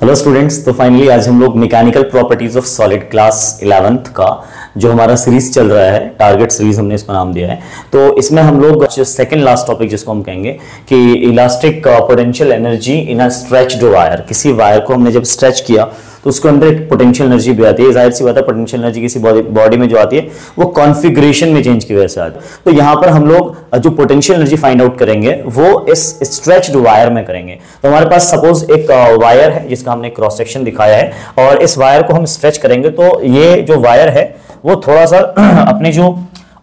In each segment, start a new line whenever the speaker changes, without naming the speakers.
Hello students, तो finally आज हम लोग mechanical properties of solid class 11th का जो हमारा सीरीज चल रहा है, टारगेट सीरीज हमने इसका नाम दिया है। तो इसमें हम लोग सेकंड लास्ट टॉपिक जिसको हम कहेंगे कि elastic potential energy in a stretched wire. किसी वायर को हमने जब स्ट्रेच किया तो उसके अंदर एक पोटेंशियल एनर्जी भी आती है। जाहिर सी बात है, पोटेंशियल एनर्जी किसी बॉडी में जो आती है वो कॉन्फ़िगरेशन में चेंज की वजह से आती है। तो यहाँ पर हम लोग जो पोटेंशियल एनर्जी फाइंड आउट करेंगे वो इस स्ट्रेच्ड वायर में करेंगे। तो हमारे पास सपोज एक वायर है जिसका हमने क्रॉस सेक्शन दिखाया है और इस वायर को हम स्ट्रेच करेंगे तो ये जो वायर है वो थोड़ा सा अपने जो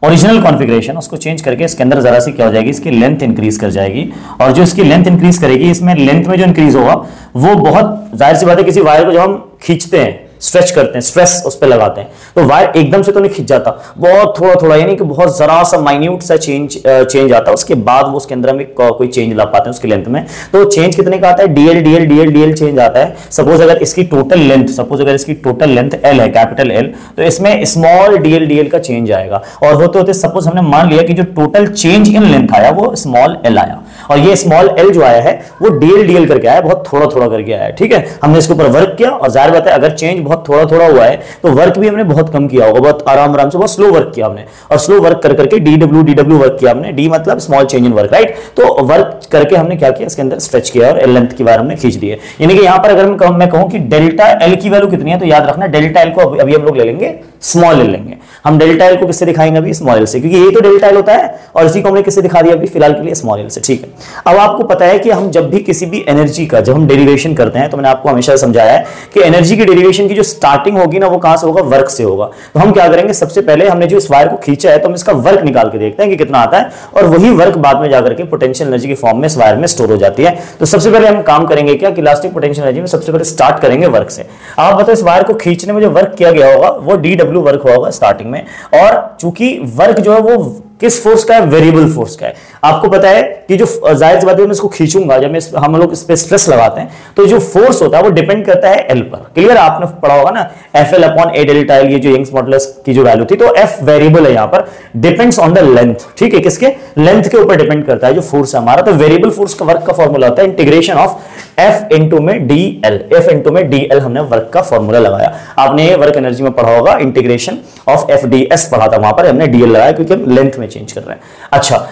ओरिजिनल कॉन्फ़िगरेशन उसको चेंज करके इसके अंदर जरा सी क्या हो जाएगी, इसकी लेंथ इंक्रीज कर जाएगी। और जो इसकी लेंथ इंक्रीज करेगी, इसमें लेंथ में जो इंक्रीज होगा वो बहुत जाहिर सी बात है, किसी वायर को जब हम खींचते हैं, स्ट्रेच करते हैं, स्ट्रेस उस पर लगाते हैं तो वायर एकदम से तो नहीं खींच जाता, बहुत थोड़ा थोड़ा, यानी कि बहुत जरा सा माइन्यूट सा चेंज आता है। उसके बाद वो उसके अंदर में कोई चेंज ला पाते हैं उसकी लेंथ में। तो चेंज कितने का आता है? डीएल चेंज आता है। सपोज अगर इसकी टोटल लेंथ एल है, कैपिटल एल, तो इसमें स्मॉल डीएल का चेंज आएगा। और होते होते सपोज हमने मान लिया कि जो टोटल चेंज इन लेंथ आया वो स्मॉल एल आया, और ये स्मॉल एल जो आया है वो डीएल करके आया, बहुत थोड़ा थोड़ा करके आया है। ठीक है, हमने इसके ऊपर वर्क किया और जाहिर बात है अगर चेंज बहुत थोड़ा थोड़ा हुआ है तो वर्क भी हमने बहुत कम किया होगा, बहुत आराम से, बहुत स्लो वर्क किया हमने। और स्लो वर्क कर करके डीडब्ल्यू वर्क किया हमने। डी मतलब small change in work, right. तो वर्क करके हमने क्या किया, इसके अंदर स्ट्रेच किया और एल लेंथ की वायर हमने खींच दी है। यानी कि यहां पर अगर मैं कहूं कि डेल्टा एल की वैल्यू कितनी है, तो याद रखना डेल्टा एल को अभी हम लोग ले लेंगे स्मॉल एल लेंगे। हम डेल्टा एल को किससे दिखाएंगे? अभी स्मॉल एल से, क्योंकि ये तो डेल्टा एल होता है और इसी को हमने किससे दिखा दिया अभी फिलहाल के लिए? स्मॉल एल से। ठीक है, अब आपको पता है कि हम जब भी किसी भी एनर्जी का जब हम डेरिवेशन करते हैं तो मैंने आपको हमेशा समझाया है कि एनर्जी की डेरिवेशन की जो स्टार्टिंग होगी ना वो कहां से होगा? वर्क से होगा। तो हम क्या करेंगे, सबसे पहले हमने जो इस वायर को खींचा है तो हम इसका वर्क निकाल के देखते हैं कि कितना आता है, और वही वर्क बाद में जाकर के पोटेंशियल एनर्जी के फॉर्म में इस वायर में स्टोर हो जाती है। तो सबसे पहले हम काम करेंगे क्या कि इलास्टिक पोटेंशियल एनर्जी में सबसे पहले स्टार्ट करेंगे वर्क से। आप बताओ इस वायर को खींचने में जो वर्क किया गया होगा वो डीडब्ल्यू वर्क होगा स्टार्टिंग में, और चूंकि वर्क जो है वो किस फोर्स का है? वेरिएबल फोर्स का है। आपको पता है कि जो जाहिर सी बात है मैं इसको खींचूंगा, जब हम लोग इस पे स्ट्रेस लगाते हैं तो जो फोर्स होता है वो डिपेंड करता है एल पर। क्लियर, आपने पढ़ा होगा ना एफ एल अपॉन ए डेल्टा एल, ये जो यंग्स मॉडुलस की जो वैल्यू थी। तो एफ वेरिएबल है, यहां पर डिपेंड्स ऑन द लेंथ। ठीक है, किसके? लेंथ के ऊपर डिपेंड करता है जो फोर्स है हमारा। तो वेरिएबल फोर्स का वर्क का फॉर्मूला होता है इंटीग्रेशन ऑफ एफ इंटू में डी एल। एफ इंटू में डी एल हमने वर्क का फॉर्मूला लगाया। आपने वर्क एनर्जी में पढ़ा होगा, integration of F D S पढ़ा था, वहां पर हमने डीएल लगाया क्योंकि हम लेंथ में चेंज कर रहे हैं। अच्छा,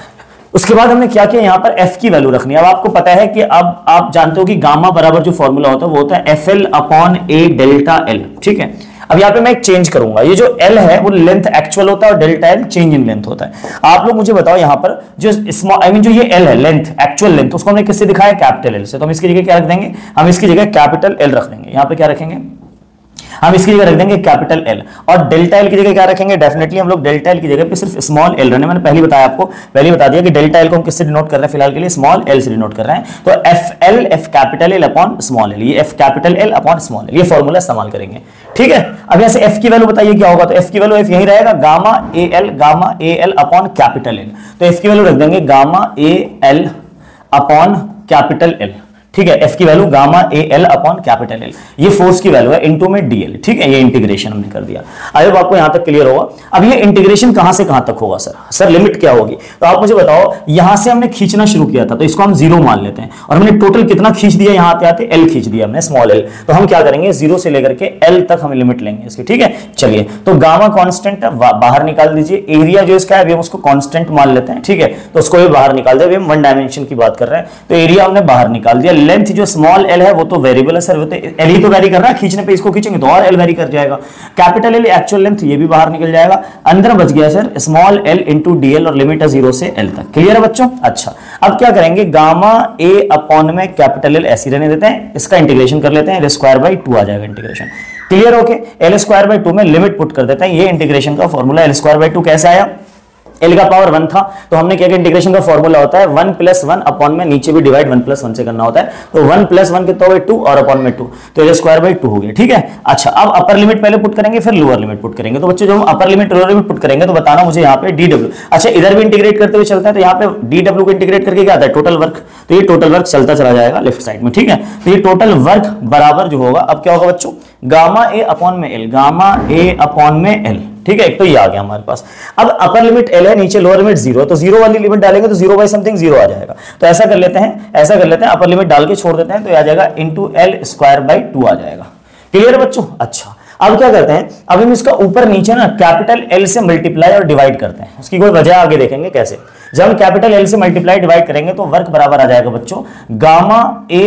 उसके बाद हमने क्या किया, यहां पर एफ की वैल्यू रखनी है। अब आपको पता है कि अब आप जानते हो कि गामा बराबर जो फॉर्मूला होता है वो होता है एफ एल अपॉन ए डेल्टा एल। ठीक है, अब यहां पे मैं एक चेंज करूंगा, ये जो एल है वो लेंथ एक्चुअल होता है और delta L change in length होता है। आप लोग मुझे बताओ यहां पर जो स्मॉल जो ये एल है लेंथ, एक्चुअल लेंथ, उसको हमने किससे दिखाया? कैपिटल एल से। तो हम इसकी जगह क्या रख देंगे? हम इसकी जगह कैपिटल एल रख देंगे। यहां पे क्या रखेंगे? हम इसकी जगह रख देंगे कैपिटल एल, और डेल्टा एल की जगह क्या रखेंगे? डेफिनेटली हम लोग डेल्टा एल की जगह पे सिर्फ स्मॉल एल रखने। मैंने पहले बताया आपको, पहले बता दिया कि डेल्टा एल को हम किससे डिनोट कर रहे हैं फिलहाल के लिए? स्मॉल एल से डिनोट कर रहे हैं। तो F L, F capital L upon small L, ये F capital L upon small L, ये फॉर्मूला इस्तेमाल करेंगे। ठीक है, अब यहां से एफ की वैल्यू बताइए क्या होगा? तो एफ की वैल्यू एफ यही रहेगा, gamma A L upon capital L. तो एफ की वैल्यू रख देंगे gamma A L upon capital L. ठीक है, एफ की value gamma A L upon capital L, ये फोर्स की वैल्यू है, इनटू में डीएल। ठीक है, ये इंटीग्रेशन हमने कर दिया। अब आपको यहां तक क्लियर होगा। अब ये इंटीग्रेशन कहां से कहां तक होगा? सर लिमिट क्या होगी? तो आप मुझे बताओ, यहां से हमने खींचना शुरू किया था तो इसको हम जीरो मान लेते हैं, और हमने टोटल कितना खींच दिया? यहां आते आते एल खींच दिया हमने, स्मॉल एल। तो हम क्या करेंगे, जीरो से लेकर के एल तक हम लिमिट लेंगे इसकी। ठीक है, चलिए, तो गामा कांस्टेंट बाहर निकाल दीजिए, एरिया जो इसका है अभी हम उसको कांस्टेंट मान लेते हैं। ठीक है, तो उसको भी बाहर निकाल दिया, अभी हम वन डायमेंशन की बात कर रहे हैं, तो एरिया हमने बाहर निकाल दिया। लेंथ जो स्मॉल एल है वो तो वेरिएबल है सर, वो तो एल ही तो वेरी कर रहा है, खींचने पे इसको खींचेंगे तो और एल वेरी कर जाएगा। कैपिटल एल एक्चुअल लेंथ, ये भी बाहर निकल जाएगा। अंदर बच गया sir small L into DL, और लिमिट है जीरो से एल तक। क्लियर है बच्चों? अच्छा, अब क्या करेंगे, गामा ए अपॉन में कैपिटल एल ऐसे रहने देते हैं, इसका इंटीग्रेशन कर लेते हैं, एल स्क्वायर बाई 2 आ जाएगा integration. Clear? Okay, L square by 2 में लिमिट पुट कर देते हैं। ये इंटीग्रेशन का फॉर्मूला एल स्क्वायर बाई 2 कैसे आया? एल का पावर 1 था, तो हमने क्या किया, इंटीग्रेशन का फॉर्मूला होता है 1 + 1 अपॉन में नीचे भी डिवाइड 1 + 1 से करना होता है। तो 1 + 1 कितना हो 2 और अपॉन में 2, तो एल स्क्वायर बाई 2 हो गया। ठीक है, अच्छा, अब अपर लिमिट पहले पुट करेंगे फिर लोअर लिमिट पुट करेंगे। तो बच्चों जब हम upper limit lower limit put करेंगे तो बताना मुझे यहाँ पे डीडब्ल्यू। अच्छा, इधर भी इंटीग्रेट करते हुए चलते हैं, तो यहाँ पे डीडब्ल्यू को इंटीग्रेट करके क्या आता है? Total work. तो ये टोटल वर्क चलता चला जाएगा लेफ्ट साइड में। ठीक है, तो ये टोटल वर्क बराबर जो होगा, अब क्या होगा बच्चों, गामा ए अपॉन में एल, गामा ए अपॉन में एल। ठीक है, एक तो ये आ गया हमारे पास। अब अपर लिमिट एल है, नीचे लोअर लिमिट 0, तो 0 वाली लिमिट डालेंगे तो 0 बाई समथिंग 0 आ जाएगा। तो ऐसा कर लेते हैं, अपर लिमिट डाल के छोड़ देते हैं, तो आ जाएगा इंटू एल स्क्वायर बाई 2 आ जाएगा। क्लियर है बच्चों? अच्छा, अब क्या करते हैं, अब हम इसका ऊपर नीचे ना कैपिटल एल से मल्टीप्लाई और डिवाइड करते हैं। उसकी कोई वजह आगे देखेंगे कैसे। जब हम कैपिटल एल से मल्टीप्लाई डिवाइड करेंगे तो वर्क बराबर आ जाएगा बच्चों गामा ए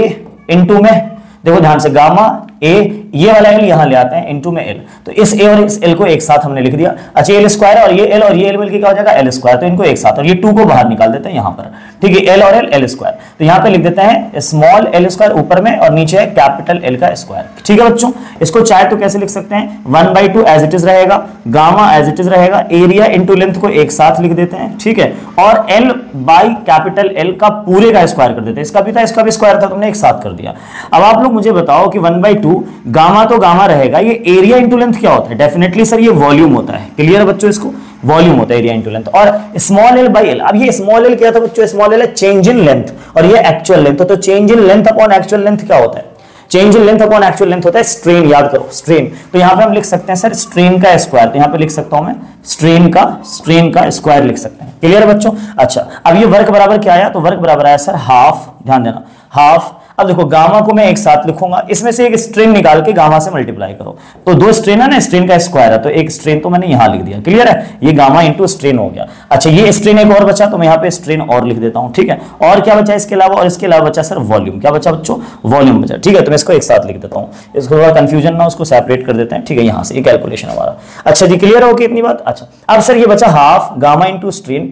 इंटू में, देखो ध्यान से, गामा ए, ये वाला एल यहां ले आते हैं, इनटू में एल, तो इस ए और इस एल को एक साथ हमने लिख दिया। अच्छा, एल स्क्वायर और ये एल मिलकर क्या हो जाएगा एल स्क्वायर, तो इनको एक साथ, और ये 2 को बाहर निकाल देते हैं यहां पर, ठीक है, एल और एल स्क्वायर, तो यहां पे लिख देते हैं स्मॉल एल स्क्वायर ऊपर में और नीचे है कैपिटल एल का स्क्वायर। ठीक है बच्चों, इसको चाहे तो कैसे लिख सकते हैं, 1/2 एज इट इज रहेगा, गामा एज इट इज रहेगा, एरिया इंटू लेंथ को एक साथ लिख देते हैं, ठीक है, और एल बाई कैपिटल एल का पूरे का स्क्वायर कर देते हैं, इसका भी था इसका भी स्क्वायर था, तुमने एक साथ कर दिया। अब आप लोग मुझे बताओ कि 1/2 गामा तो गामा रहेगा, ये एरिया इंटू लेंथ क्या होता है, डेफिनेटली सर ये वॉल्यूम होता है। क्लियर बच्चों, इसको वॉल्यूम होता है एरिया इंटू लेंथ, और स्मॉल एल बाई एल, अब ये स्मॉल एल क्या था बच्चों, स्मॉल एल है चेंज इन लेंथ और ये एक्चुअल लेंथ, तो change in length upon actual length क्या होता है, change in length upon actual length होता है स्ट्रेन, याद करो स्ट्रेन। तो यहां पे हम लिख सकते हैं सर स्ट्रेन का स्क्वायर, तो यहां पे लिख सकता हूं मैं स्ट्रेन का स्क्वायर लिख सकते हैं। क्लियर बच्चों? अच्छा, अब ये वर्क बराबर क्या आया, तो वर्क बराबर आया सर हाफ, ध्यान देना हाफ। अब देखो गामा को मैं एक साथ लिखूंगा, इसमें से एक स्ट्रेन निकाल के गामा से मल्टीप्लाई करो, तो 2 स्ट्रेन है ना, स्ट्रेन का स्क्वायर है, तो एक स्ट्रेन तो मैंने यहां लिख दिया। क्लियर है, ये गामा इंटू स्ट्रेन हो गया। अच्छा, ये स्ट्रेन एक और बचा, तो मैं यहां पे स्ट्रेन और लिख देता हूं, ठीक है। और क्या बचा इसके अलावा, और इसके अलावा बचा सर वॉल्यूम, क्या बचा बच्चों, वॉल्यूम बचा, ठीक है, तो मैं इसको एक साथ लिख देता हूं, इसको थोड़ा कंफ्यूजन ना, उसको सेपरेट कर देते हैं, ठीक है, यहां से ये कैलकुलेशन हमारा। अच्छा जी, क्लियर हो गई इतनी बात। अच्छा, अब सर ये बचा half gamma into strain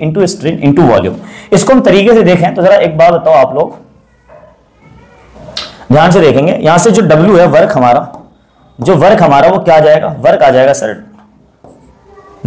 into volume. इसको हम तरीके से देखें तो जरा एक बात बताओ आप लोग, ध्यान से देखेंगे, यहां से जो W है वर्क हमारा, जो वर्क हमारा वो क्या आ जाएगा, वर्क आ जाएगा सर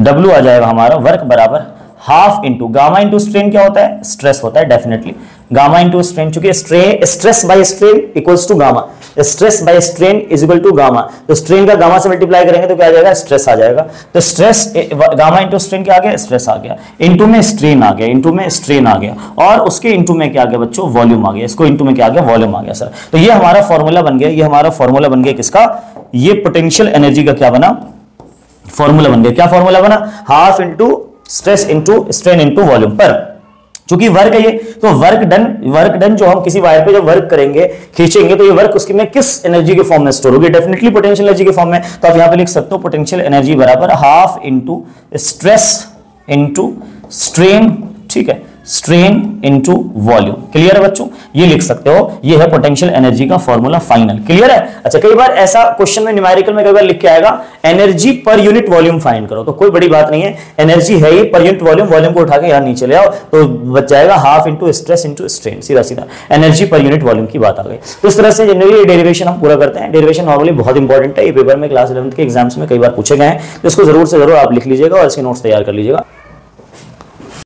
W आ जाएगा हमारा वर्क बराबर half into gamma into strain क्या होता है, स्ट्रेस होता है डेफिनेटली, गामा इंटू स्ट्रेन, चूंकि stress by strain equals to gamma, stress by strain is equal to gamma, तो स्ट्रेन का गामा से मल्टीप्लाई करेंगे तो क्या आ जाएगा, स्ट्रेस आ जाएगा, तो स्ट्रेस गामा इंटू स्ट्रेन क्या आ गया, स्ट्रेस आ गया, इंटू में स्ट्रेन आ गया, इंटू में स्ट्रेन आ गया, और उसके इंटू में क्या आ गया बच्चों, वॉल्यूम आ गया, इसको इंटू में क्या आ गया, वॉल्यूम आ गया सर। तो ये हमारा फॉर्मूला बन गया, ये हमारा फॉर्मूला बन गया किसका, ये पोटेंशियल एनर्जी का क्या बना, फॉर्मूला बन गया। क्या फॉर्मूला बना, half into stress into strain into volume, पर चूंकि वर्क है ये, तो वर्क डन जो हम किसी वायर पे जब वर्क करेंगे खींचेंगे, तो ये वर्क उसकी में किस एनर्जी के फॉर्म में स्टोर होगी, डेफिनेटली पोटेंशियल एनर्जी के फॉर्म में। तो आप यहां पे लिख सकते हो पोटेंशियल एनर्जी बराबर half into stress into strain, ठीक है, स्ट्रेन इंटू वॉल्यूम। क्लियर है बच्चों, ये लिख सकते हो, ये है पोटेंशियल एनर्जी का फॉर्मूला फाइनल। क्लियर है? अच्छा, कई बार ऐसा क्वेश्चन में न्यूमेरिकल में कई बार लिख के आएगा energy per unit volume find करो, तो कोई बड़ी बात नहीं है, एनर्जी है ही पर यूनिट वॉल्यूम, वॉल्यूम को उठा के यहां नीचे ले आओ तो बच जाएगा half into stress into strain, सीधा सीधा एनर्जी पर यूनिट वॉल्यूम की बात आ गई। तो इस तरह से जनरली डेरिवेशन हम पूरा करते हैं। डेरिवेशन नॉर्मली बहुत इंपॉर्टेंट है, ये पेपर में क्लास 11th के एग्जाम्स में कई बार पूछे गए हैं, तो इसको जरूर से जरूर आप लिख लीजिएगा और इसके नोट्स तैयार कर लीजिएगा।